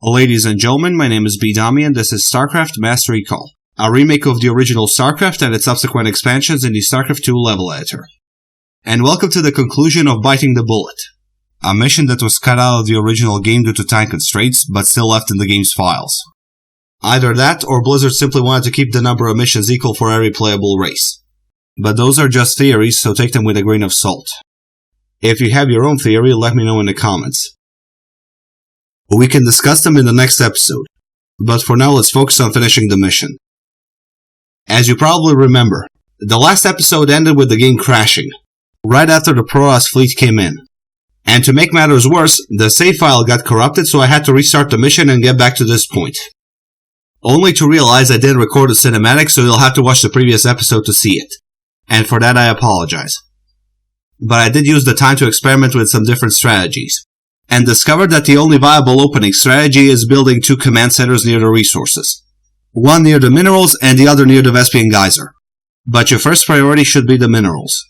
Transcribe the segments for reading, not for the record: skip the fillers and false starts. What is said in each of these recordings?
Ladies and gentlemen, my name is Bedomy and this is Starcraft Mastery Call, a remake of the original Starcraft and its subsequent expansions in the Starcraft 2 level editor. And welcome to the conclusion of Biting the Bullet, a mission that was cut out of the original game due to time constraints, but still left in the game's files. Either that, or Blizzard simply wanted to keep the number of missions equal for every playable race. But those are just theories, so take them with a grain of salt. If you have your own theory, let me know in the comments. We can discuss them in the next episode, but for now let's focus on finishing the mission. As you probably remember, the last episode ended with the game crashing, right after the Protoss fleet came in. And to make matters worse, the save file got corrupted, so I had to restart the mission and get back to this point. Only to realize I didn't record a cinematic, so you'll have to watch the previous episode to see it. And for that I apologize. But I did use the time to experiment with some different strategies, and discovered that the only viable opening strategy is building two command centers near the resources. One near the minerals and the other near the Vespian geyser. But your first priority should be the minerals.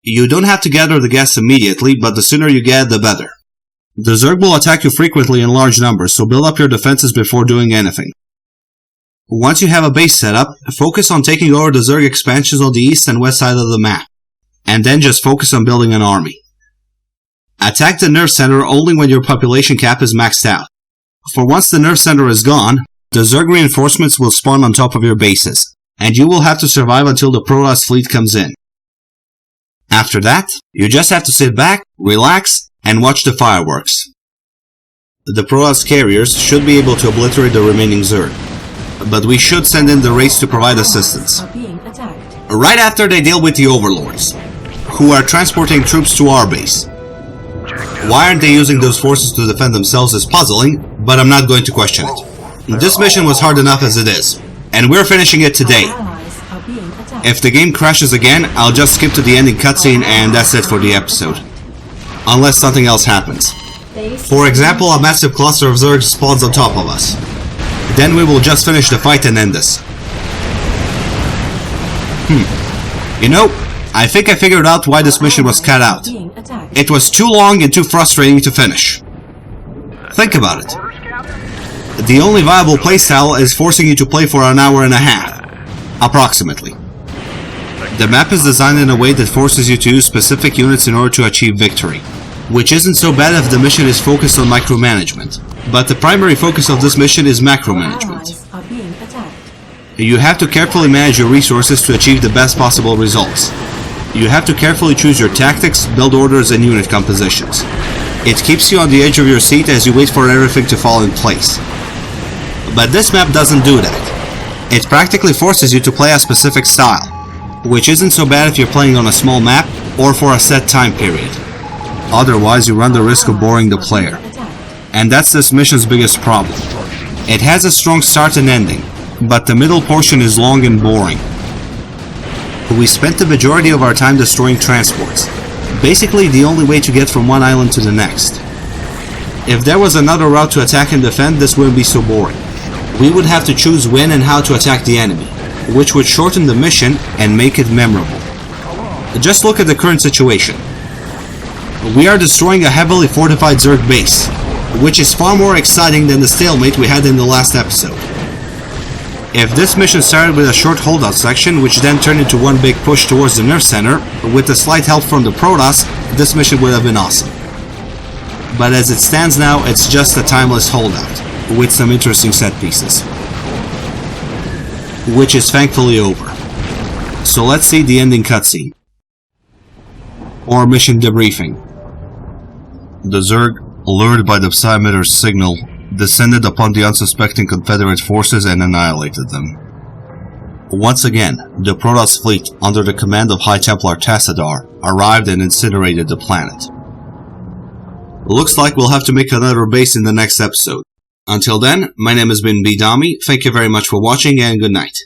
You don't have to gather the gas immediately, but the sooner you get, the better. The Zerg will attack you frequently in large numbers, so build up your defenses before doing anything. Once you have a base set up, focus on taking over the Zerg expansions on the east and west side of the map, and then just focus on building an army. Attack the nerve center only when your population cap is maxed out. For once the nerve center is gone, the Zerg reinforcements will spawn on top of your bases, and you will have to survive until the Protoss fleet comes in. After that, you just have to sit back, relax, and watch the fireworks. The Protoss carriers should be able to obliterate the remaining Zerg, but we should send in the raids to provide assistance. Right after they deal with the Overlords, who are transporting troops to our base. Why aren't they using those forces to defend themselves is puzzling, but I'm not going to question it. This mission was hard enough as it is, and we're finishing it today. If the game crashes again, I'll just skip to the ending cutscene and that's it for the episode. Unless something else happens. For example, a massive cluster of Zerg spawns on top of us. Then we will just finish the fight and end this. You know, I think I figured out why this mission was cut out. It was too long and too frustrating to finish. Think about it. The only viable playstyle is forcing you to play for an hour and a half, approximately. The map is designed in a way that forces you to use specific units in order to achieve victory, which isn't so bad if the mission is focused on micromanagement, but the primary focus of this mission is macromanagement. You have to carefully manage your resources to achieve the best possible results. You have to carefully choose your tactics, build orders, and unit compositions. It keeps you on the edge of your seat as you wait for everything to fall in place. But this map doesn't do that. It practically forces you to play a specific style, which isn't so bad if you're playing on a small map or for a set time period. Otherwise, you run the risk of boring the player. And that's this mission's biggest problem. It has a strong start and ending, but the middle portion is long and boring. We spent the majority of our time destroying transports, basically the only way to get from one island to the next. If there was another route to attack and defend, this wouldn't be so boring. We would have to choose when and how to attack the enemy, which would shorten the mission and make it memorable. Just look at the current situation. We are destroying a heavily fortified Zerg base, which is far more exciting than the stalemate we had in the last episode. If this mission started with a short holdout section, which then turned into one big push towards the nerve center, with a slight help from the Protoss, this mission would have been awesome. But as it stands now, it's just a timeless holdout, with some interesting set pieces. Which is thankfully over. So let's see the ending cutscene. Or mission debriefing. The Zerg, lured by the Psy-emitter's signal, descended upon the unsuspecting Confederate forces and annihilated them. Once again, the Protoss fleet, under the command of High Templar Tassadar, arrived and incinerated the planet. Looks like we'll have to make another base in the next episode. Until then, my name has been Bedomy, thank you very much for watching and good night.